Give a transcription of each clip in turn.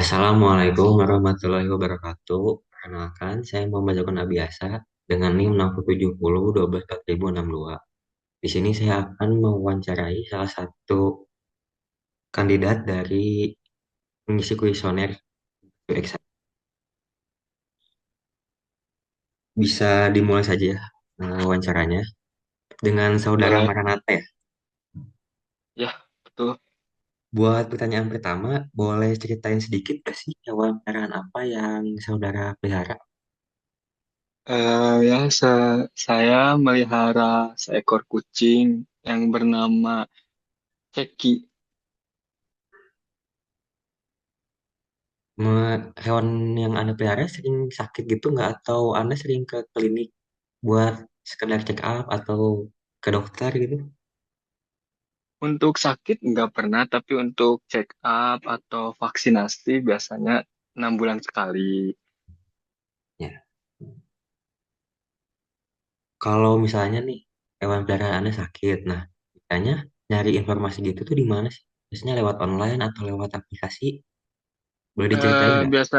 Assalamualaikum warahmatullahi wabarakatuh. Perkenalkan, saya Muhammad Zakun Abiasa dengan NIM 670124062. Di sini saya akan mewawancarai salah satu kandidat dari pengisi kuesioner UX. Bisa dimulai saja ya wawancaranya dengan saudara Boleh, Maranata ya. ya, betul. Buat pertanyaan pertama, boleh ceritain sedikit gak sih hewan peliharaan apa yang saudara pelihara? Saya melihara seekor kucing yang bernama Ceki. Hewan yang Anda pelihara sering sakit gitu nggak? Atau Anda sering ke klinik buat sekedar check up atau ke dokter gitu? Untuk sakit nggak pernah, tapi untuk check up atau vaksinasi biasanya 6 bulan sekali. Ya. Kalau misalnya nih hewan peliharaan Anda sakit, nah misalnya nyari informasi gitu tuh di mana sih? Biasanya lewat online atau lewat aplikasi? Boleh diceritain nggak? Biasa,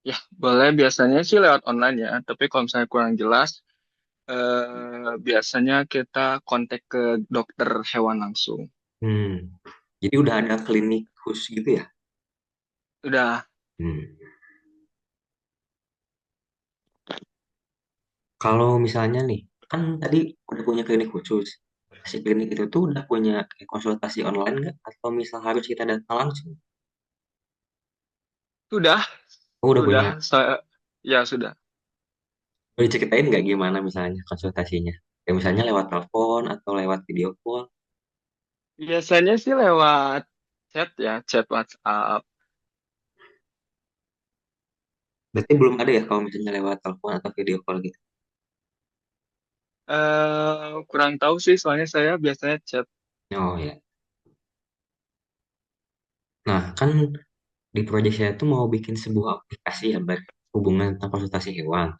ya boleh biasanya sih lewat online ya, tapi kalau misalnya kurang jelas, biasanya kita kontak ke dokter hewan langsung. Hmm. Jadi udah ada klinik khusus gitu ya? Udah. Hmm. Kalau misalnya nih, kan tadi udah punya klinik khusus. Si klinik itu tuh udah punya kayak konsultasi online nggak? Atau misal harus kita datang langsung? Sudah, Oh, udah punya. ya sudah. Boleh ceritain nggak gimana misalnya konsultasinya? Kayak misalnya lewat telepon atau lewat video call. Biasanya sih lewat chat ya, chat WhatsApp. Berarti belum ada ya kalau misalnya lewat telepon atau video call gitu. Kurang tahu sih, soalnya saya biasanya chat. Oh ya. Nah, kan di proyek saya tuh mau bikin sebuah aplikasi ya berhubungan tentang konsultasi hewan.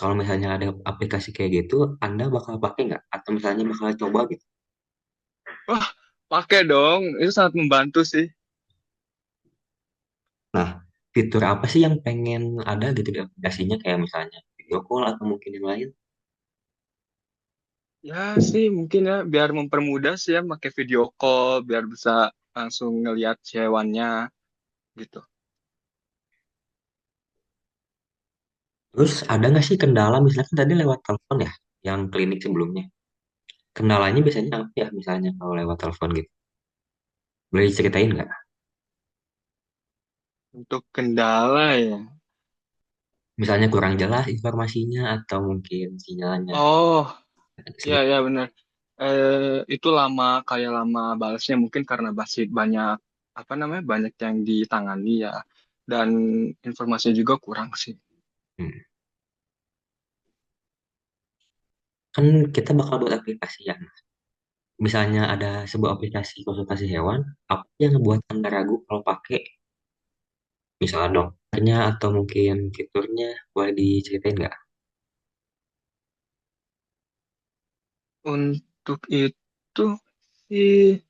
Kalau misalnya ada aplikasi kayak gitu, Anda bakal pakai nggak? Atau misalnya bakal coba gitu? Wah, pakai dong. Itu sangat membantu sih. Nah, fitur apa sih yang pengen ada gitu di aplikasinya? Kayak misalnya video call atau mungkin yang lain? Ya sih, mungkin ya biar mempermudah sih ya pakai video call biar bisa langsung ngelihat si hewannya gitu. Terus ada nggak sih kendala misalnya kan tadi lewat telepon ya, yang klinik sebelumnya? Kendalanya biasanya apa ya misalnya kalau lewat telepon gitu? Boleh diceritain nggak? Untuk kendala ya. Misalnya kurang jelas informasinya atau mungkin sinyalnya Oh, ya sedikit. ya benar. Itu lama, kayak lama balasnya mungkin karena masih banyak apa namanya, banyak yang ditangani ya, dan informasinya juga kurang sih. Hmm. Kan kita bakal buat aplikasi ya. Misalnya ada sebuah aplikasi konsultasi hewan, apa yang ngebuat Anda ragu kalau pakai misalnya dokternya atau mungkin fiturnya, boleh diceritain nggak? Untuk itu sih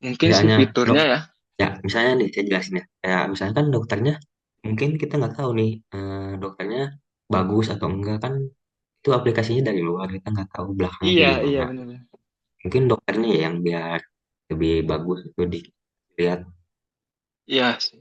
mungkin sih Misalnya dok, fiturnya ya. ya misalnya nih saya jelasin ya. Kayak misalnya kan dokternya, mungkin kita nggak tahu nih dokternya bagus atau enggak kan itu aplikasinya dari luar kita nggak tahu belakangnya Iya, kayak iya gimana. benar. Mungkin dokternya ya yang biar lebih bagus itu dilihat. Iya sih.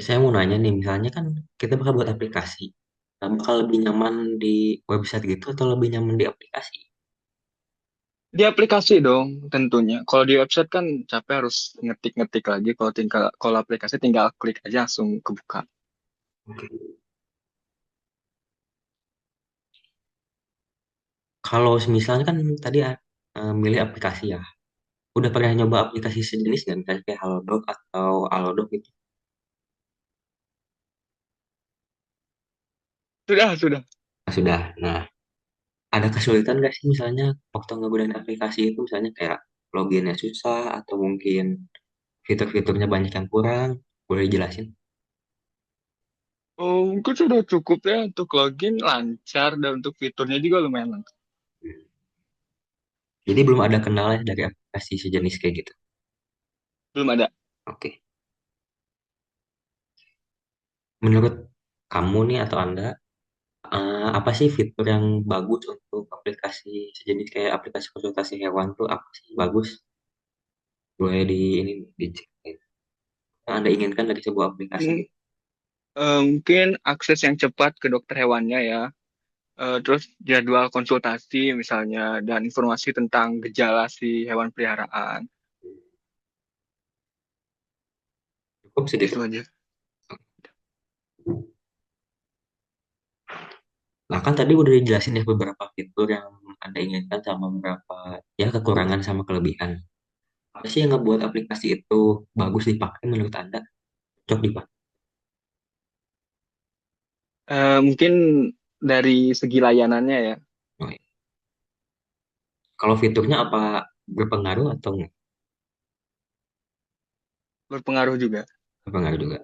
Saya mau nanya nih, misalnya kan kita bakal buat aplikasi. Nah, bakal lebih nyaman di website gitu atau lebih nyaman di aplikasi? Di aplikasi dong tentunya. Kalau di website kan capek harus ngetik-ngetik lagi. Kalau aplikasi tinggal klik aja langsung kebuka. Oke. Kalau misalnya kan tadi milih aplikasi ya. Udah pernah nyoba aplikasi sejenis nggak? Misalnya kayak Halodoc atau Alodoc gitu? Sudah, sudah. Nah, sudah. Nah, ada kesulitan nggak sih misalnya waktu ngegunain aplikasi itu misalnya kayak loginnya susah atau mungkin fitur-fiturnya banyak yang kurang? Boleh jelasin? Oh, mungkin sudah cukup ya untuk login lancar dan untuk fiturnya juga lumayan lengkap. Jadi belum ada kendala dari aplikasi sejenis kayak gitu. Belum ada. Oke. Menurut kamu nih atau Anda, apa sih fitur yang bagus untuk aplikasi sejenis kayak aplikasi konsultasi hewan tuh apa sih bagus? Boleh di ini dicek. Yang Anda inginkan dari sebuah aplikasi Hmm, gitu. mungkin akses yang cepat ke dokter hewannya ya. Terus jadwal konsultasi misalnya dan informasi tentang gejala si hewan peliharaan. Cukup segitu. Itu aja. Nah kan tadi udah dijelasin ya beberapa fitur yang Anda inginkan sama beberapa ya kekurangan sama kelebihan. Apa sih yang ngebuat aplikasi itu bagus dipakai menurut Anda? Cocok dipakai. Mungkin dari segi layanannya ya, Oh, iya. Kalau fiturnya apa berpengaruh atau nggak berpengaruh juga. berpengaruh juga?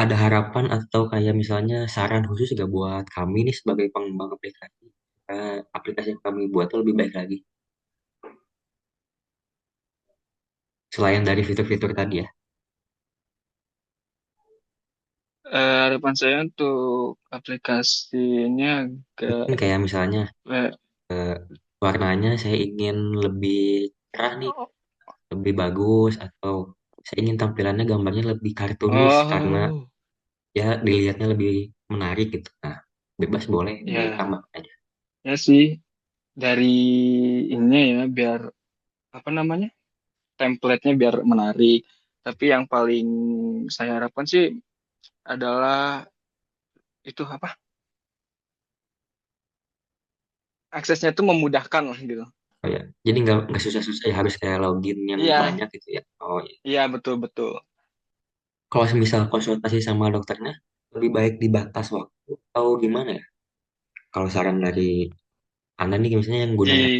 Ada harapan atau kayak misalnya saran khusus juga buat kami nih sebagai pengembang aplikasi. Aplikasi yang kami buat tuh lebih baik lagi. Selain dari fitur-fitur tadi ya. Harapan saya untuk aplikasinya agak Mungkin kayak misalnya eh, eh, warnanya saya ingin lebih cerah nih, lebih bagus atau saya ingin tampilannya gambarnya lebih kartunis karena oh ya dilihatnya lebih menarik gitu. Nah, bebas boleh ya ditambah aja. ya sih dari ininya ya biar apa namanya template-nya biar menarik. Tapi yang paling saya harapkan sih adalah itu apa aksesnya tuh memudahkan lah gitu. Oh ya, jadi nggak susah-susah ya harus kayak login yang Iya, banyak gitu ya. Oh iya. iya betul betul. Kalau misal konsultasi sama dokternya lebih baik dibatas waktu atau gimana ya? Kalau saran dari Anda nih misalnya yang gunanya Di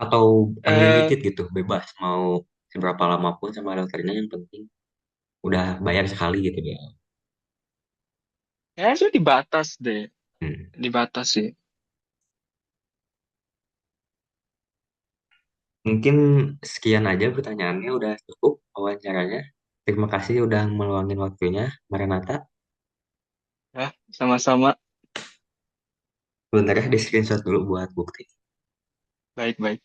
atau eh unlimited gitu, bebas mau seberapa lama pun sama dokternya yang penting udah bayar sekali gitu ya. ya itu dibatas deh, Hmm. dibatas sih. Mungkin sekian aja pertanyaannya udah cukup wawancaranya. Terima kasih udah meluangin waktunya, Maranata. Ya, sama-sama. Sebentar ya di screenshot dulu buat bukti. Baik-baik.